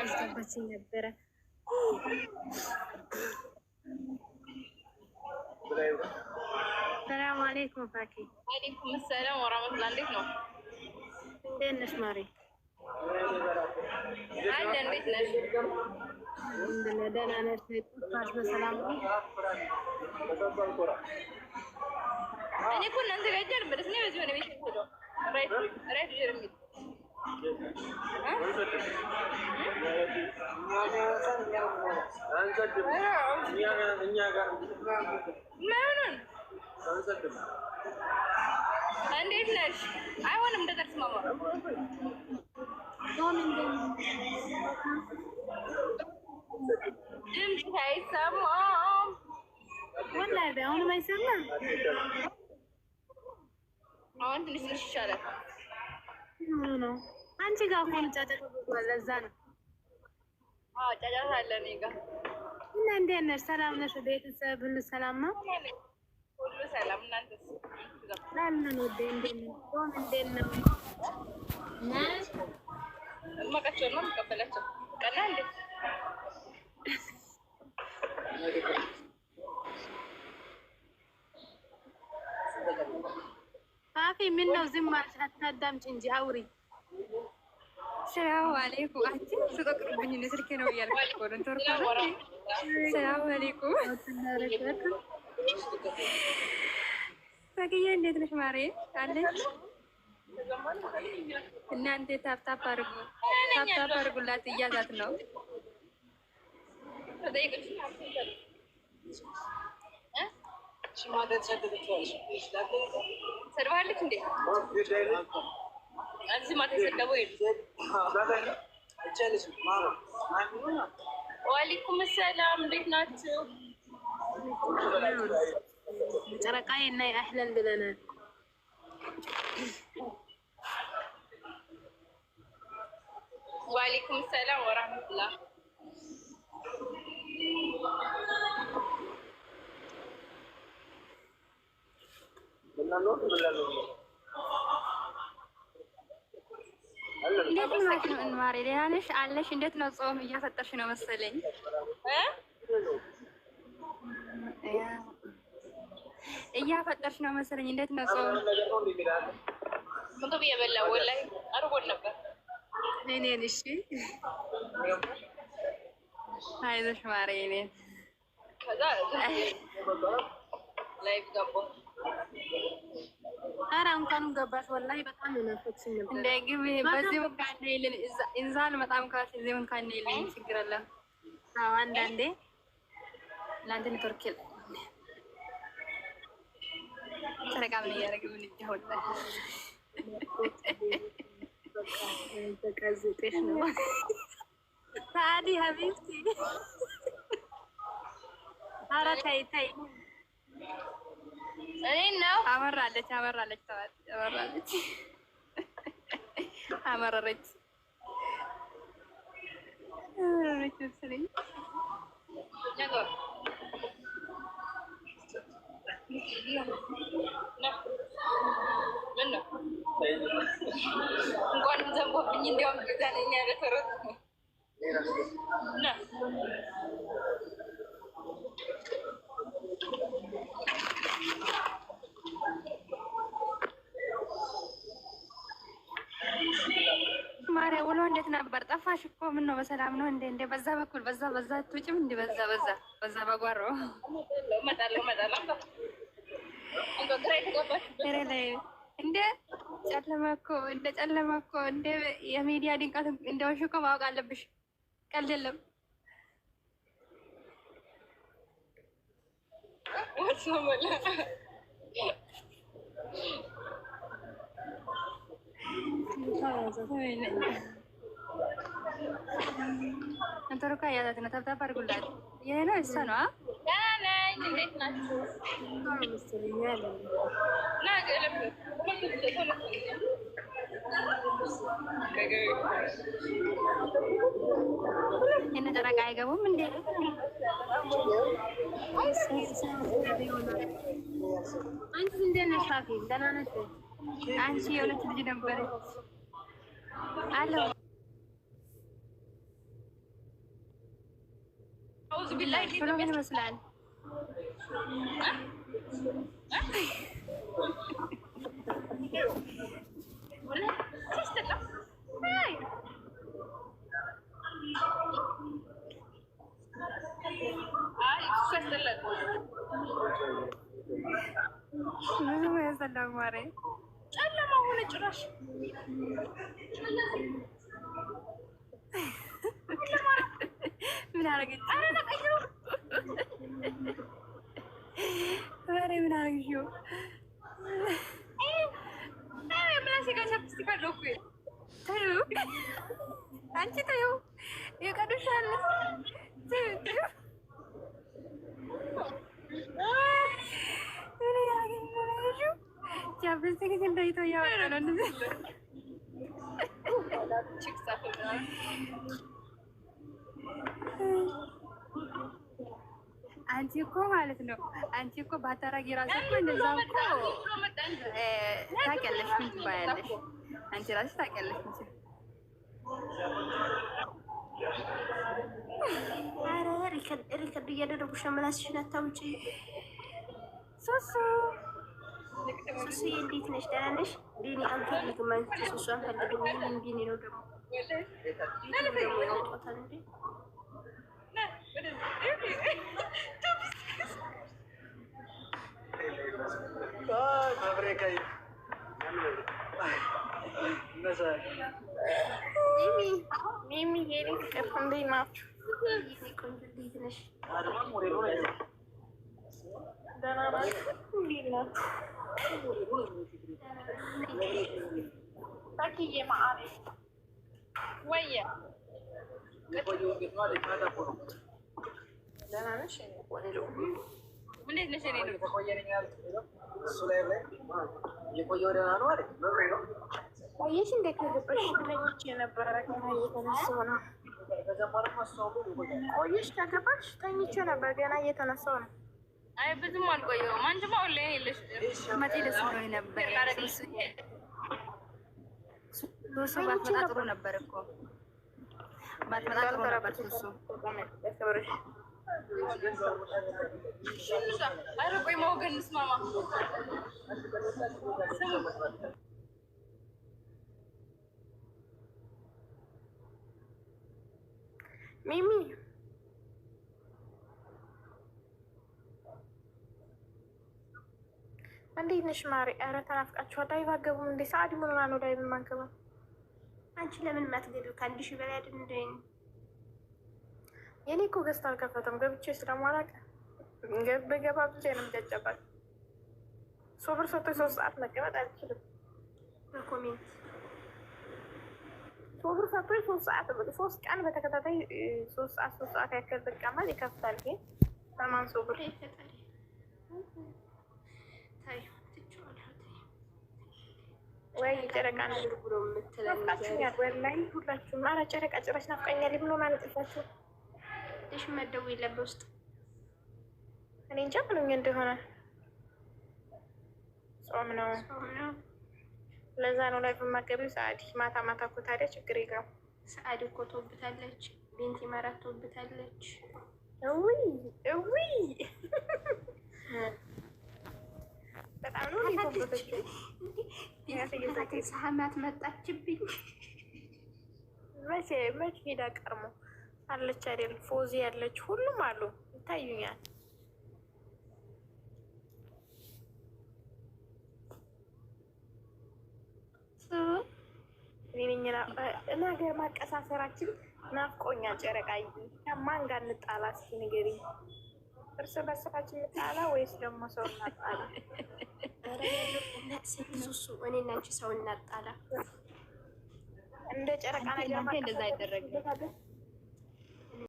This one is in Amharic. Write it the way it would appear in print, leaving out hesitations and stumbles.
እያስገባችኝ ነበረ። ሰላም አለይኩም ፋኪ። ወአለይኩም ሰላም ወራህመቱላህ። እንዴት ነው? እንዴት ነሽ ማሪ? አለ እንዴት ነሽ? ደህና ነሽ? ጠፋሽ በሰላም ነው? እኔ እኮ እናንተ ጋር ሄጃለሁ። በደስ ነው በዚህ ሆነ ቤት ሄዶ ራይት ጀርሚ እንዴት ነሽ? አይሆንም እንደተስማማ ድምፅ አይሰማም። ወላሂ አሁንም አይሰማም። አሁን ትንሽ ይሻላል። ነው አንቺ ጋር እኮ ነው ጫጫታ ብሏል። ለዛ ነው። አዎ ጫጫታ አለ እኔ ጋር። እና እንዴት ነሽ? ሰላም ነሽ? ቤተሰብ ሁሉ ሰላም ነው? ሁሉ ሰላም። እናንተስ? አለን ወዴ እንዴት ነው? ጾም እንዴት ነው? ማቃቸው ነው የምቀበላቸው ቀና እንዴ ፋፊ ምን ነው ዝም አልሽ? አታዳምጪ እንጂ አውሪ። ሰላም አለይኩም። አንቺ ስትቀርብኝ ነው ስልኬ ነው እያልኩ ነው እንተርኩ። ሰላም አለይኩም ፈቅዬ እንዴት ነሽ ማሬ? አለሽ እናንተ ታፕታፕ አድርጉላት እያዛት ነው። ሰድባለች እንዴ? እዚህ ማታ የሰደበው ወአለይኩም ሰላም። እንዴት ናችሁ? ጨረቃዬ እና አህለን ብለናል። ወአለይኩም ሰላም ወራህመቱላህ። እንዴት ነው እንማሪ? ደህና ነሽ አለሽ? እንዴት ነው ጾም? እያፈጠርሽ ነው መሰለኝ። እያፈጠርሽ ነው መሰለኝ። እንዴት ነው ጾም? ምግብ እየበላሁ ወላሂ አርቦን ነበር። እኔን እሺ አይዞሽ ማሬ። እኔን ከዛ ላይቭ ገባሁ። ኧረ እንኳንም ገባሽ። ወላሂ በጣም ናፈቅሽኝ ነበር። እንደ ግቢ በዚህ ወካነ ይልን እንዛል በጣም ካሽ እዚህ ወካነ ይልን ችግር አለ። አዎ አንዳንዴ ላንተ ኔትወርክ ተረጋግነ ያረጋግነ ይወጣ ተቀዝቅሽ ነው ታዲ ሀቢብቲ። ኧረ ተይ ተይ እኔ ነው አመራለች ተዋት አመረረች ስለኝ ነገር ምን ነው እንኳን ዘንቦብኝ እንዲያውም ገዛነኛ ለተረት ና ማርያ ውሎ እንዴት ነበር? ጠፋሽ እኮ ምን ነው? በሰላም ነው እንዴ? እንደ በዛ በኩል በዛ አትወጪም እንዴ? በዛ በጓሮ እመጣለሁ እንደ ጨለማ እኮ እንደ የሚዲያ ድንቀት እንደሆንሽ እኮ ማወቅ አለብሽ። ቀልድ የለም። እንተሩካ ያዛት ነው። ታብታብ አድርጉላት። ይሄ ነው እሷ ነው። እንዴት ናችሁ? እነ ጨረቃ አይገቡም እንዴ? አንቺ እንዴት ነሽ? ፋፊ ደህና ነሽ? አንቺ የሁለት ልጅ ነበረች አለው ብሎ ምን ይመስላል? ምንም ያሰላም ማሬ ጨለማ ሆነ ጭራሽ። ምን አረገች? ኧረ ምን አረገችው? አንቺ ተይው ይቀዱሻል። አንቺ እኮ ማለት ነው። አንቺ እኮ ባታረጊ ራሱ እኮ እንደዛው እኮ ታውቂያለሽ። ምን ትባያለሽ? አንቺ ራስሽ ታውቂያለሽ። ኧረ ሪከርድ እያደረጉሽ ነው። ምላስሽን አታውጪ። ሱሱዬ እንዴት ነሽ? ደህና ነሽ? ቢኒ አንፈልግም። ሱሱ አንፈልግም። ምን ቢኒ ነው ደግሞ ያውጣታል እንዴ? ሚሚ የኔ ፍቅር እንዴት ናችሁ? ቆንጆ እንዴት ነሽ? ደህና ናችሁ? እንዴት ናችሁ? ታኪዬ ማአሪ ወየ ደህና ነሽ? ቆንጆ እንዴት ነሽ? ቆየሽ? እንዴት ከገባሽ? ተኝቼ ነበረ። ገና እየተነሳሁ ነው። ቆየሽ ከገባሽ? ተኝቼ ነበር። ገና እየተነሳሁ ነው። አይ ብዙም አልቆየሁም። አንቺማ ኦንላይን የለሽ መቼ ደስ ብሎኝ ነበር። ሱሱ ባትመጣ ጥሩ ነበር እኮ ባትመጣ ጥሩ ነበር ሱሱ። ኧረ ቆይ መውገን እንስማማ። ሚሚ እንዴት ነሽ ማሪ? ኧረ ተናፍቃችኋል። ላይቭ አትገቡም እንዴ? ሰዓት ምን ሆና ነው ላይቭ የማንገባው? አንቺ ለምን ማትገቢው? ከአንድ ሺህ በላይ አይደል እንደ የኔ እኮ ገዝታ አልከፈተም። ገብቼ ስለማላውቅ በገባ ብቻ ነው የምጨጨባት። ሶብር ሰቶ 3 ሰዓት መቀመጥ አልችልም። በኮሜንት ሶብር ሰቶ 3 ሰዓት 3 ቀን በተከታታይ 3 ሰዓት ያክል ብቀመጥ ይከፍታል። ግን ለማን ሶብር ወይ ጨረቃ ነው ብሎ የምትለኝ ወላሂ ሁላችሁም። ኧረ ጨረቃ ጭራሽ ናፍቀኛል ብሎ ማለት ጥፋችሁ ትሽ መደው የለበ ውስጥ እኔ እንጃ ምንኛ እንደሆነ ጾም ነው። ለዛ ነው ላይ በማገቢው ሰዓዲ ማታ ማታ እኮ ታዲያ ችግር የለውም። ሰዓዲ እኮ ተወብታለች። ቤንቲ ማራት ተወብታለች። እውይ እውይ በጣም ነው ሊቆበተች ሰሀማት መጣችብኝ። መቼ ሄዳ ቀርሞ አለች አይደል? ፎዚ ያለች ሁሉም አሉ ይታዩኛል። ነገር ማቀሳሰራችን ናፍቆኛል። ጨረቃዬ ከማን ጋር እንጣላ እስኪ ንገሪኝ። እርስ በርሳችን እንጣላ ወይስ ደግሞ ሰው እናጣላ? ሱሱ እኔ እና አንቺ ሰው እናጣላ። እንደ ጨረቃ ነገር እንደዛ አይደረግም።